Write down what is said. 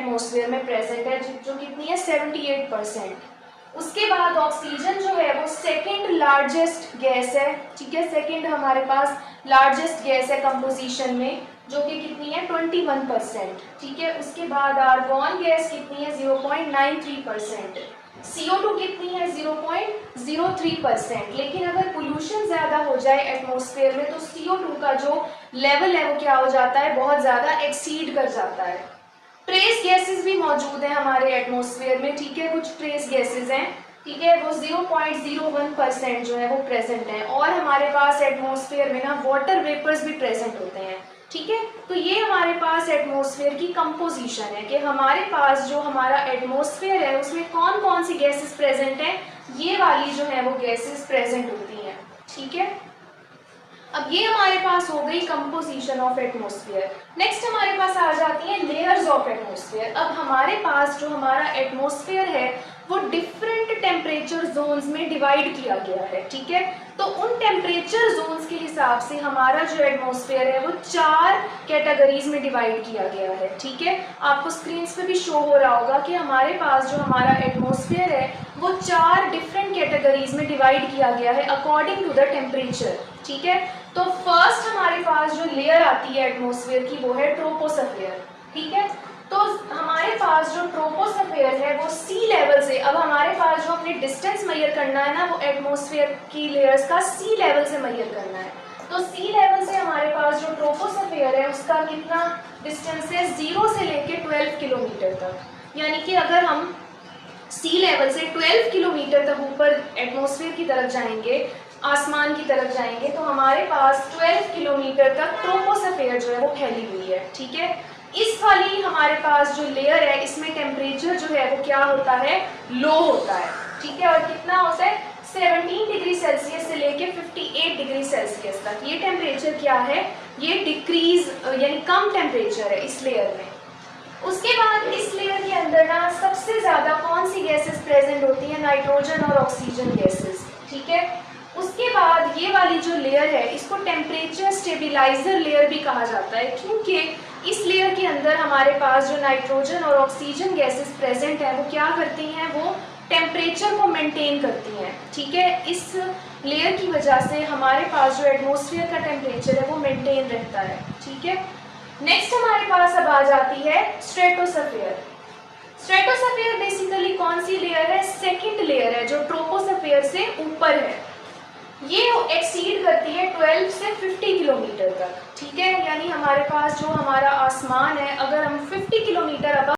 Atmosphere में present है, जो कितनी है 78%। उसके बाद ऑक्सीजन जो है वो सेकेंड लार्जेस्ट गैस है, ठीक है, सेकेंड हमारे पास लार्जेस्ट गैस है कंपोजिशन में, जो कि कितनी है 21%, ठीक है। उसके बाद आर्गॉन गैस कितनी है 0.93%, CO2 कितनी है 0.03%। लेकिन अगर पोल्यूशन ज़्यादा हो जाए एटमॉस्फेयर में तो CO2 का जो लेवल है वो क्या हो जाता है, बहुत ज़्यादा एक्सीड कर जाता है। ट्रेस गैसेस भी मौजूद हैं हमारे एटमॉस्फेयर में, ठीक है, कुछ ट्रेस गैसेस हैं, ठीक है, वो 0.01% जो है वो प्रेजेंट है। और हमारे पास एटमॉस्फेयर में ना वाटर वेपर्स भी प्रेजेंट होते हैं, ठीक है। तो ये हमारे पास एटमॉस्फेयर की कंपोजिशन है कि हमारे पास जो हमारा एटमॉस्फेयर है उसमें कौन कौन सी गैसेस प्रेजेंट हैं, ये वाली जो है वो गैसेस प्रेजेंट होती हैं, ठीक है। अब ये हमारे पास हो गई कंपोजिशन ऑफ एटमॉस्फेयर। नेक्स्ट हमारे पास आ जाती है लेयर्स ऑफ एटमॉस्फेयर। अब हमारे पास जो हमारा एटमॉस्फेयर है वो डिफरेंट टेम्परेचर जोन्स में डिवाइड किया गया है, ठीक है। तो उन टेम्परेचर जोन्स के हिसाब से हमारा जो एटमॉस्फेयर है वो 4 कैटेगरीज में डिवाइड किया गया है, ठीक है। आपको स्क्रीन पे भी शो हो रहा होगा कि हमारे पास जो हमारा एटमॉस्फेयर है वो 4 डिफरेंट कैटेगरीज में डिवाइड किया गया है अकॉर्डिंग टू द टेम्परेचर, ठीक है। तो फर्स्ट हमारे पास जो लेयर आती है एटमॉस्फेयर की वो है ट्रोपोस्फेयर, ठीक है। तो हमारे पास जो ट्रोपोस्फेयर है वो सी लेवल से, अब हमारे पास जो अपने डिस्टेंस मेजर करना है ना वो एटमॉस्फेयर की लेयर्स का सी लेवल से मेजर करना है। तो सी लेवल से हमारे पास जो ट्रोपोस्फेयर है उसका कितना डिस्टेंस है 0 से लेके 12 किलोमीटर तक, यानी कि अगर हम सी लेवल से 12 किलोमीटर तक ऊपर एटमॉस्फेयर की तरफ जाएंगे, आसमान की तरफ जाएंगे, तो हमारे पास 12 किलोमीटर तक ट्रोपोस्फेयर जो है वो फैली हुई है, ठीक है। इस वाली हमारे पास जो लेयर है इसमें टेम्परेचर जो है वो क्या होता है, लो होता है, ठीक है। और कितना होता है 17 डिग्री सेल्सियस से लेके 58 डिग्री सेल्सियस तक। ये टेम्परेचर क्या है, ये डिक्रीज यानी कम टेम्परेचर है इस लेयर में। उसके बाद इस लेयर के अंदर ना सबसे ज़्यादा कौन सी गैसेस प्रेजेंट होती हैं, नाइट्रोजन और ऑक्सीजन गैसेस, ठीक है। उसके बाद ये वाली जो लेयर है इसको टेम्परेचर स्टेबिलाईजर लेयर भी कहा जाता है, क्योंकि इस लेयर के अंदर हमारे पास जो नाइट्रोजन और ऑक्सीजन गैसेस प्रेजेंट हैं वो क्या करती हैं, वो टेम्परेचर को मेंटेन करती हैं, ठीक है। इस लेयर की वजह से हमारे पास जो एटमॉस्फेयर का टेम्परेचर है वो मेंटेन रहता है, ठीक है। नेक्स्ट हमारे पास अब आ जाती है स्ट्रेटोस्फेयर। स्ट्रेटोस्फेयर बेसिकली कौन सी लेयर है, सेकंड लेयर है जो ट्रोपोस्फेयर से ऊपर है। ये एक्सीड करती है 12 से 50 किलोमीटर तक, ठीक है। यानी हमारे पास जो हमारा आसमान है अगर हम 50 किलोमीटर अब